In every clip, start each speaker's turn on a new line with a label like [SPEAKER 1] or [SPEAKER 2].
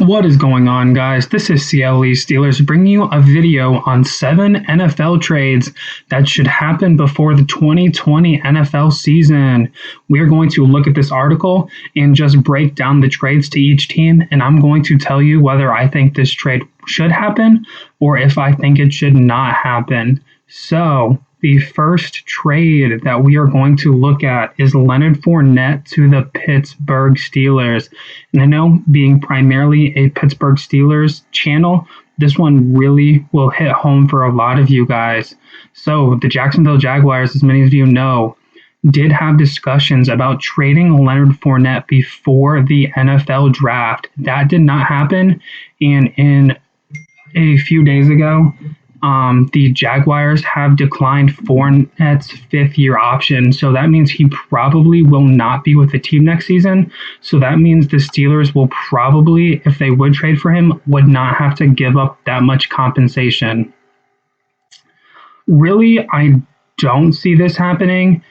[SPEAKER 1] What is going on, guys? This is CLE Steelers bringing you a video on 7 NFL trades that should happen before the 2020 NFL season. We're going to look at this article and just break down the trades to each team, and I'm going to tell you whether I think this trade should happen or if I think it should not happen. So, the first trade that we are going to look at is Leonard Fournette to the Pittsburgh Steelers. And I know, being primarily a Pittsburgh Steelers channel, this one really will hit home for a lot of you guys. So the Jacksonville Jaguars, as many of you know, did have discussions about trading Leonard Fournette before the NFL draft. That did not happen. And in a few days ago, the Jaguars have declined Fournette's fifth-year option, so that means he probably will not be with the team next season. So that means the Steelers will probably, if they would trade for him, would not have to give up that much compensation. Really, I don't see this happening.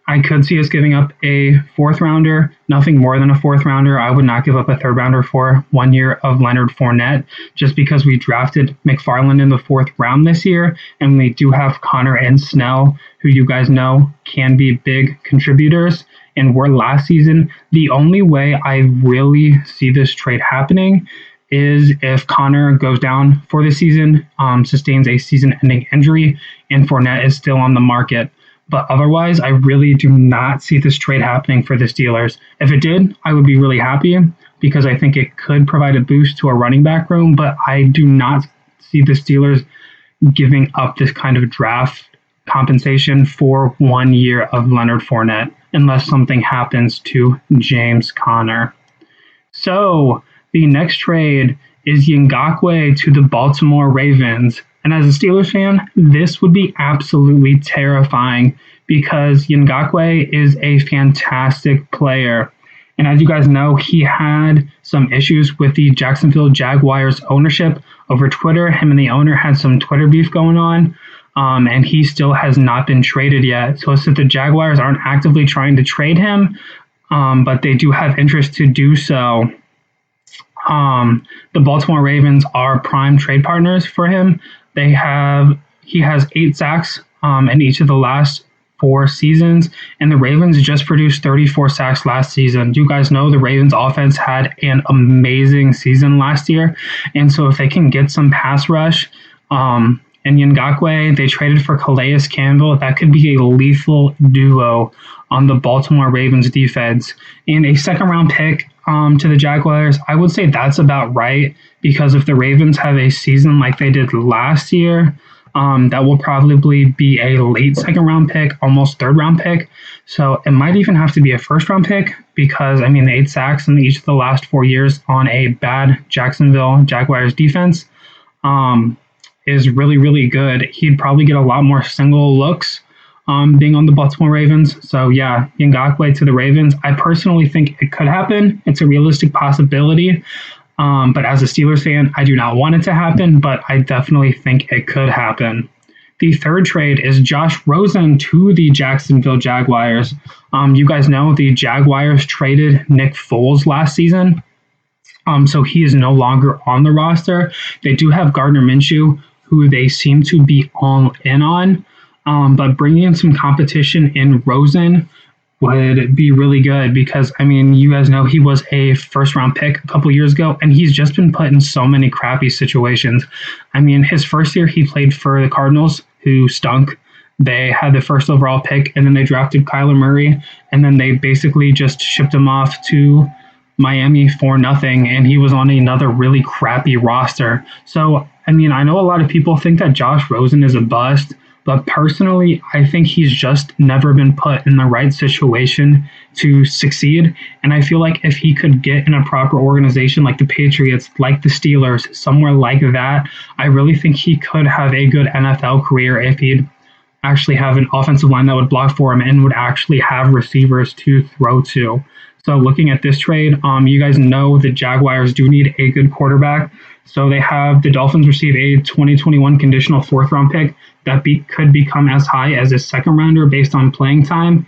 [SPEAKER 1] I could see us giving up a fourth-rounder, nothing more than a fourth-rounder. I would not give up a third-rounder for 1 year of Leonard Fournette, just because we drafted McFarland in the fourth round this year, and we do have Connor and Snell, who you guys know can be big contributors, and were last season. The only way I really see this trade happening is if Connor goes down for the season, sustains a season-ending injury, and Fournette is still on the market. But otherwise, I really do not see this trade happening for the Steelers. If it did, I would be really happy because I think it could provide a boost to our running back room, but I do not see the Steelers giving up this kind of draft compensation for 1 year of Leonard Fournette unless something happens to James Conner. So the next trade is Ngakoue to the Baltimore Ravens. And as a Steelers fan, this would be absolutely terrifying because Ngakoue is a fantastic player. And as you guys know, he had some issues with the Jacksonville Jaguars ownership over Twitter. Him and the owner had some Twitter beef going on, and he still has not been traded yet. So it's that the Jaguars aren't actively trying to trade him, but they do have interest to do so. The Baltimore Ravens are prime trade partners for him. He has 8 sacks in each of the last 4 seasons, and the Ravens just produced 34 sacks last season. You guys know the Ravens offense had an amazing season last year, and so if they can get some pass rush, and Ngakoue, they traded for Calais Campbell, that could be a lethal duo on the Baltimore Ravens defense. And a second-round pick to the Jaguars, I would say that's about right, because if the Ravens have a season like they did last year, that will probably be a late second-round pick, almost third-round pick. So it might even have to be a first-round pick because, the 8 sacks in each of the last 4 years on a bad Jacksonville Jaguars defense is really, really good. He'd probably get a lot more single looks being on the Baltimore Ravens. So yeah, Ngakoue to the Ravens. I personally think it could happen. It's a realistic possibility. But as a Steelers fan, I do not want it to happen, but I definitely think it could happen. The third trade is Josh Rosen to the Jacksonville Jaguars. You guys know the Jaguars traded Nick Foles last season. So he is no longer on the roster. They do have Gardner Minshew, who they seem to be all in on. But bringing in some competition in Rosen would be really good because, you guys know he was a first-round pick a couple years ago, and he's just been put in so many crappy situations. His first year he played for the Cardinals, who stunk. They had the first overall pick, and then they drafted Kyler Murray, and then they basically just shipped him off to Miami for nothing, and he was on another really crappy roster. So, I know a lot of people think that Josh Rosen is a bust, but personally, I think he's just never been put in the right situation to succeed. And I feel like if he could get in a proper organization like the Patriots, like the Steelers, somewhere like that, I really think he could have a good NFL career if he'd actually have an offensive line that would block for him and would actually have receivers to throw to. So looking at this trade, you guys know the Jaguars do need a good quarterback. So they have the Dolphins receive a 2021 conditional 4th-round pick that could become as high as a second-rounder based on playing time.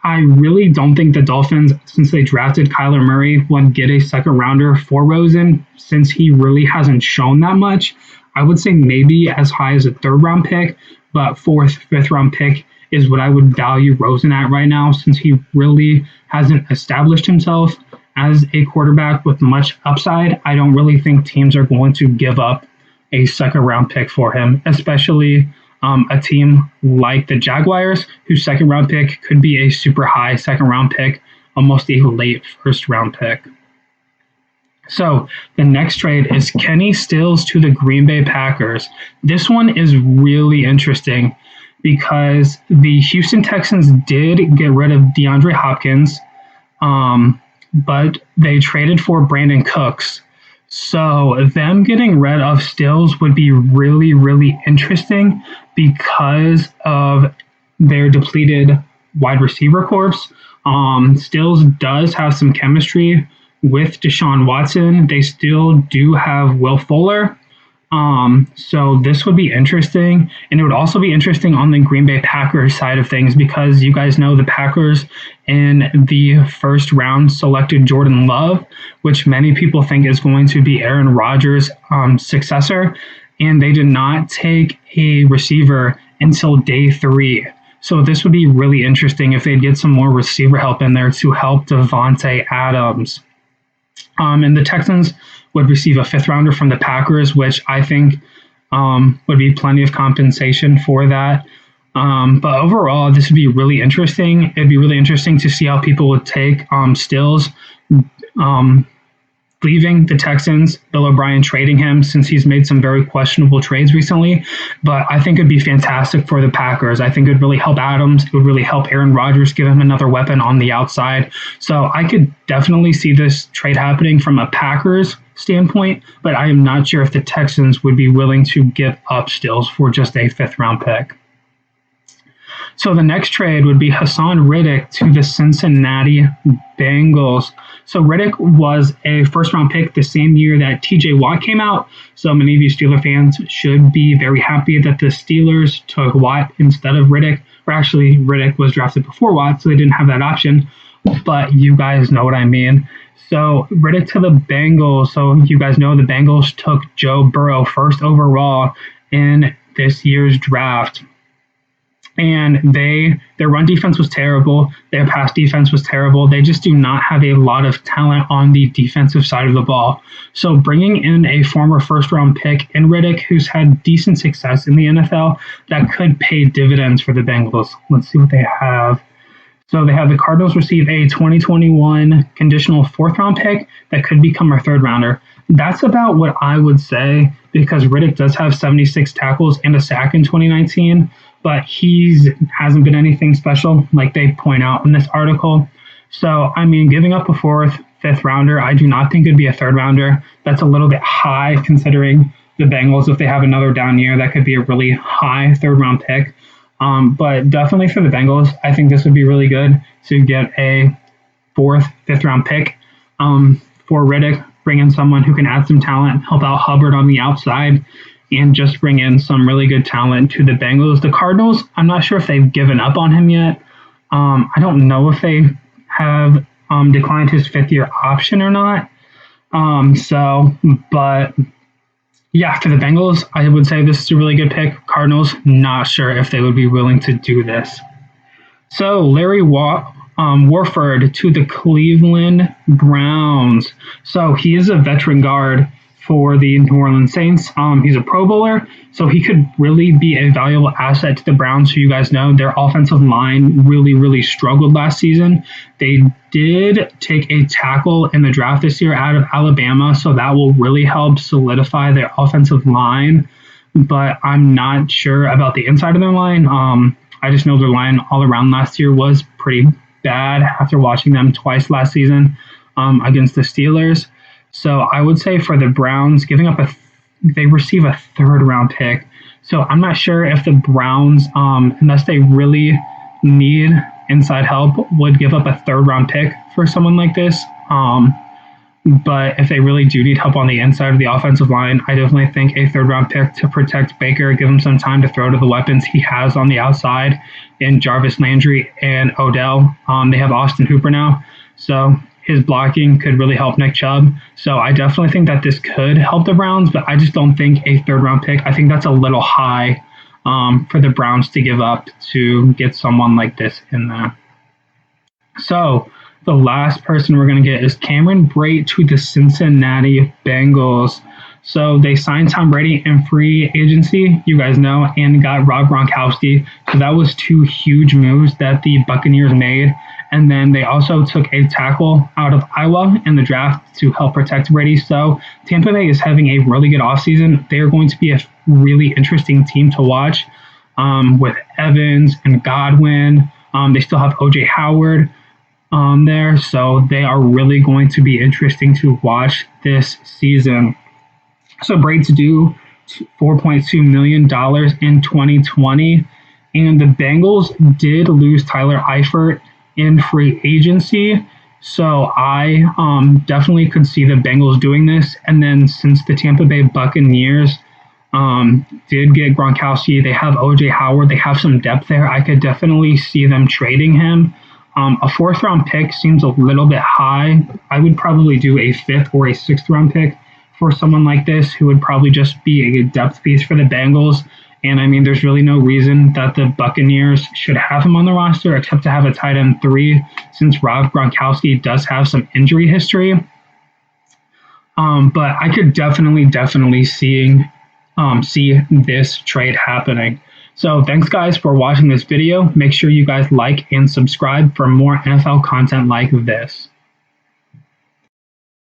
[SPEAKER 1] I really don't think the Dolphins, since they drafted Kyler Murray, would get a second rounder for Rosen since he really hasn't shown that much. I would say maybe as high as a third round pick, but fourth, fifth round pick is what I would value Rosen at right now since he really hasn't established himself as a quarterback with much upside. I don't really think teams are going to give up a second round pick for him, especially a team like the Jaguars, whose second round pick could be a super high second round pick, almost a late first round pick. So the next trade is Kenny Stills to the Green Bay Packers. This one is really interesting because the Houston Texans did get rid of DeAndre Hopkins, but they traded for Brandon Cooks. So them getting rid of Stills would be really, really interesting because of their depleted wide receiver corps. Stills does have some chemistry with Deshaun Watson. They still do have Will Fuller. So this would be interesting. And it would also be interesting on the Green Bay Packers side of things because you guys know the Packers in the first round selected Jordan Love, which many people think is going to be Aaron Rodgers' successor. And they did not take a receiver until day 3. So this would be really interesting if they'd get some more receiver help in there to help Devontae Adams. And the Texans would receive a fifth rounder from the Packers, which I think would be plenty of compensation for that. But overall, this would be really interesting. It'd be really interesting to see how people would take Stills leaving the Texans, Bill O'Brien trading him since he's made some very questionable trades recently. But I think it'd be fantastic for the Packers. I think it would really help Adams. It would really help Aaron Rodgers, give him another weapon on the outside. So I could definitely see this trade happening from a Packers standpoint, but I am not sure if the Texans would be willing to give up Stills for just a fifth round pick. So the next trade would be Hassan Riddick to the Cincinnati Bengals. So Riddick was a first-round pick the same year that T.J. Watt came out. So many of you Steeler fans should be very happy that the Steelers took Watt instead of Riddick. Or actually, Riddick was drafted before Watt, so they didn't have that option. But you guys know what I mean. So Riddick to the Bengals. So you guys know the Bengals took Joe Burrow first overall in this year's draft. And their run defense was terrible. Their pass defense was terrible. They just do not have a lot of talent on the defensive side of the ball. So bringing in a former first-round pick in Riddick, who's had decent success in the NFL, that could pay dividends for the Bengals. Let's see what they have. So they have the Cardinals receive a 2021 conditional fourth-round pick that could become our third-rounder. That's about what I would say because Riddick does have 76 tackles and a sack in 2019. But he hasn't been anything special, like they point out in this article. So, I mean, giving up a fourth, fifth rounder, I do not think it'd be a third rounder. That's a little bit high considering the Bengals. If they have another down year, that could be a really high third round pick. But definitely for the Bengals, I think this would be really good to get a fourth, fifth round pick for Riddick, bring in someone who can add some talent, help out Hubbard on the outside, and just bring in some really good talent to the Bengals. The Cardinals, I'm not sure if they've given up on him yet. I don't know if they have declined his fifth-year option or not. But yeah, for the Bengals, I would say this is a really good pick. Cardinals, not sure if they would be willing to do this. So Larry Warford to the Cleveland Browns. So he is a veteran guard for the New Orleans Saints. He's a Pro Bowler, so he could really be a valuable asset to the Browns, who you guys know their offensive line really, really struggled last season. They did take a tackle in the draft this year out of Alabama, so that will really help solidify their offensive line, but I'm not sure about the inside of their line. I just know their line all around last year was pretty bad after watching them twice last season against the Steelers. So I would say for the Browns, they receive a third round pick. So I'm not sure if the Browns, unless they really need inside help, would give up a third round pick for someone like this. But if they really do need help on the inside of the offensive line, I definitely think a third-round pick to protect Baker, give him some time to throw to the weapons he has on the outside in Jarvis Landry and Odell. They have Austin Hooper now, so his blocking could really help Nick Chubb. So I definitely think that this could help the Browns, but I just don't think a third-round pick. I think that's a little high for the Browns to give up to get someone like this in there. So the last person we're going to get is Cameron Brate to the Cincinnati Bengals. So they signed Tom Brady in free agency, you guys know, and got Rob Gronkowski. So that was two huge moves that the Buccaneers made. And then they also took a tackle out of Iowa in the draft to help protect Brady. So Tampa Bay is having a really good offseason. They are going to be a really interesting team to watch with Evans and Godwin. They still have O.J. Howard there, so they are really going to be interesting to watch this season. So Braid's due $4.2 million in 2020, and the Bengals did lose Tyler Eifert in free agency, so I definitely could see the Bengals doing this. And then since the Tampa Bay Buccaneers did get Gronkowski, they have O.J. Howard, they have some depth there, I could definitely see them trading him. A fourth-round pick seems a little bit high. I would probably do a fifth or a sixth-round pick for someone like this, who would probably just be a depth piece for the Bengals. And I mean, there's really no reason that the Buccaneers should have him on the roster except to have a tight end 3, since Rob Gronkowski does have some injury history. But I could definitely see this trade happening. So thanks guys for watching this video. Make sure you guys like and subscribe for more NFL content like this.